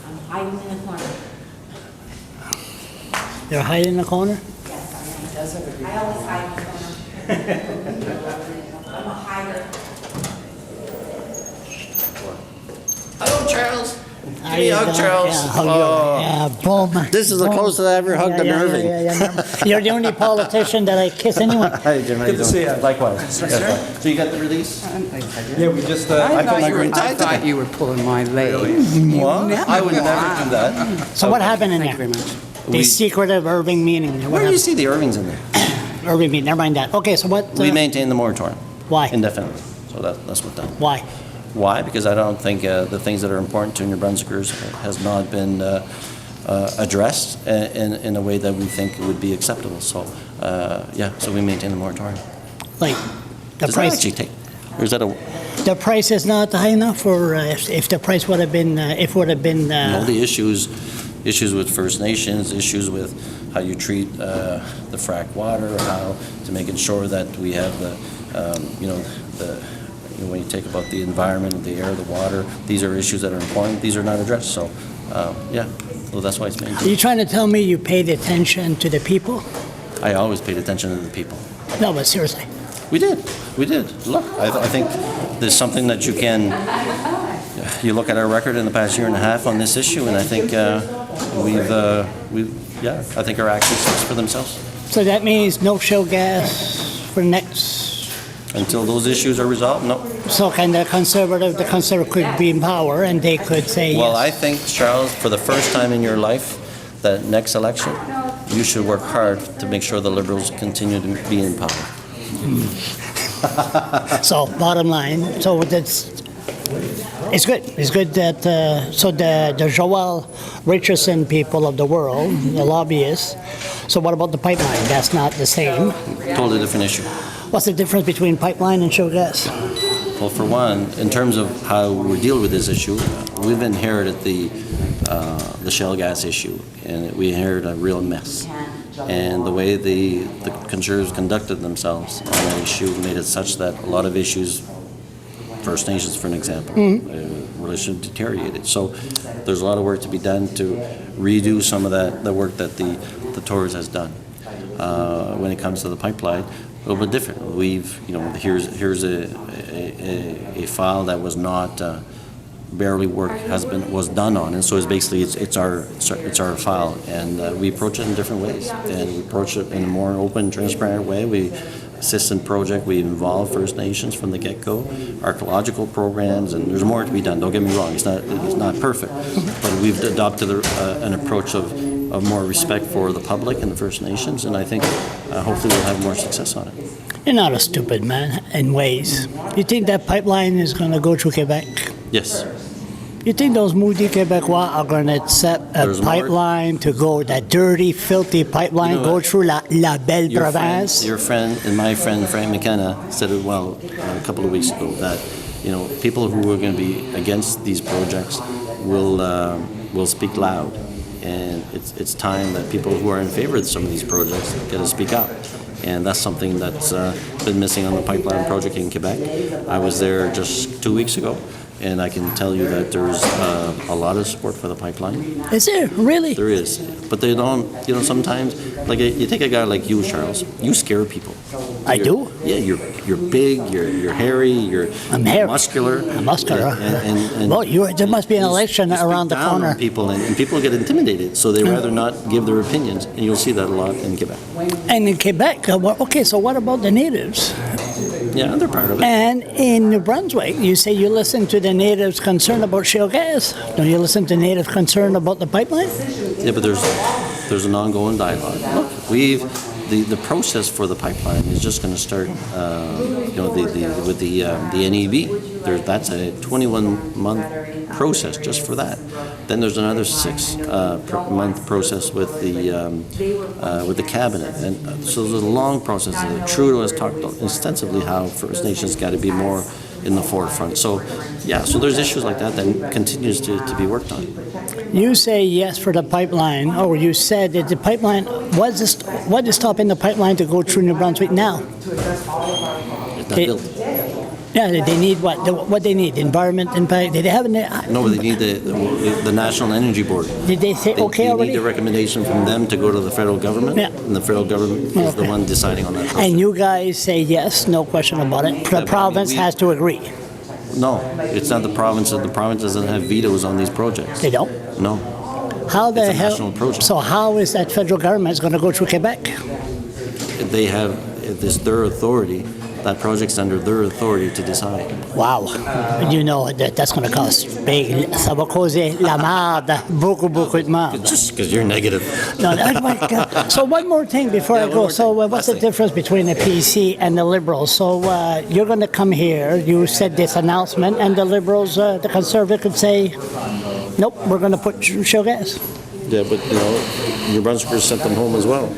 I'm hiding in the corner. You're hiding in the corner? Yes, I am. I always hide in the corner. I'm a hider. Hello, Charles. Give How me you a hug, doing? Charles. Yeah, hug Oh. you. Yeah, boom. This is the boom. closest I ever hugged an Irving. Yeah. You're the only politician that I kiss anyway. Hi, Jim. How you doing? see you. Likewise. Yes, so you got the release? Yeah, we just, I put my green I tie thought today. you were pulling my leg. What? I would never do that. So what happened in Thank you there? very much. The secretive Irving meeting. What Where do you happened? see the Irvings in there? Irving meeting, never mind that. Okay, so what? We maintain the moratorium Why? indefinitely. So that's what's done. Why? Why? Because I don't think the things that are important to New Brunswickers has not been addressed in a way that we think would be acceptable. So, so we maintain the moratorium. Like, the Does that price, actually take, or is that a, the price is not high enough, or if the price would have been, all the issues with First Nations, issues with how you treat the frack water, how to making sure that we have when you take about the environment, the air, the water, these are issues that are important. These are not addressed. So, so that's why it's are maintained. you trying to tell me you paid attention to the people? I always paid attention to the people. No, but seriously. We did. Look, I think there's something that you look at our record in the past year and a half on this issue, and I think I think our actions speak for themselves. So that means no shale gas for next. Until those issues are resolved, no. So can the conservative could be in power and they could say Well, I yes. think, Charles, for the first time in your life, that next election, you should work hard to make sure the Liberals continue to be in power. So bottom line, so it's good. It's good that, so the Joel Richardson people of the world, the lobbyists, so what about the pipeline? That's not the same. Totally different issue. What's the difference between pipeline and shale gas? Well, for one, in terms of how we deal with this issue, we've inherited the shale gas issue, and we inherited a real mess. And the way the Conservatives conducted themselves on that issue made it such that a lot of issues, First Nations, for an example, relationship deteriorated. So there's a lot of work to be done to redo some of the work that the Tories has done. When it comes to the pipeline, a little bit different. Here's a file that was not barely was done on, and so it's basically it's our file, and we approach it in different ways, and we approach it in a more open, transparent way. We assist in project. We involve First Nations from the get-go, archaeological programs, and there's more to be done. Don't get me wrong; it's not perfect, but we've adopted an approach of more respect for the public and the First Nations, and I think hopefully we'll have more success on it. You're not a stupid man in ways. You think that pipeline is going to go through Quebec? Yes. You think those moody Québécois are going to set a There's more- pipeline to go, that dirty, filthy pipeline, You know go what? through la belle Your province? friend and my friend Frank McKenna said it well a couple of weeks ago that people who are going to be against these projects will speak loud, and it's time that people who are in favor of some of these projects get to speak up. And that's something that's been missing on the pipeline project in Quebec. I was there just 2 weeks ago, and I can tell you that there's a lot of support for the pipeline. Is there? Really? There is, but they don't. Sometimes, like you take a guy like you, Charles. You scare people. I do? Yeah, you're big. You're hairy. I'm hairy. Muscular. I'm muscular. And Well, there must be an election you speak around the down corner. on people, and people get intimidated, so they rather not give their opinions. And you'll see that a lot in Quebec. And in Quebec, okay, so what about the natives? Yeah, they're part of it. And in New Brunswick, you say you listen to the natives concerned about shale gas. Don't you listen to natives concerned about the pipeline? Yeah, but there's an ongoing dialogue. Look, the process for the pipeline is just going to start. With the NEB. That's a 21-month process just for that. Then there's another 6-month process with the cabinet, and so there's a long process. Trudeau has talked extensively how First Nations got to be more in the forefront. So there's issues like that continues to be worked on. You say yes for the pipeline. Oh, you said that the pipeline, what is stopping the pipeline to go through New Brunswick now? It's not built. Yeah, they need what? What they need? Environment impact? Did they have any? No, but they need the National Energy Board. Did they say okay They already? need a recommendation from them to go to the federal government, Yeah. and the federal government is the Okay. one deciding on that project. And you guys say yes, no question about it. The I mean, province we- has to agree. No, it's not the province. The province doesn't have vetoes on these projects. They don't. No. How the It's a hell? national project. So how is that federal government going to go through Quebec? They have, this their authority, that project's under their authority to decide. Wow. You know that that's going to cost big. Ça va causer la merde. Beaucoup, beaucoup de merde. Just because you're negative. No, that's my God. So one more thing before I one go. more So thing. what's the Last thing. difference between the PC and the Liberals? So you're going to come here, you said this announcement, and the Liberals, the Conservatives could say, nope, we're going to put shale gas. Yeah, but, New Brunswickers sent them home as well.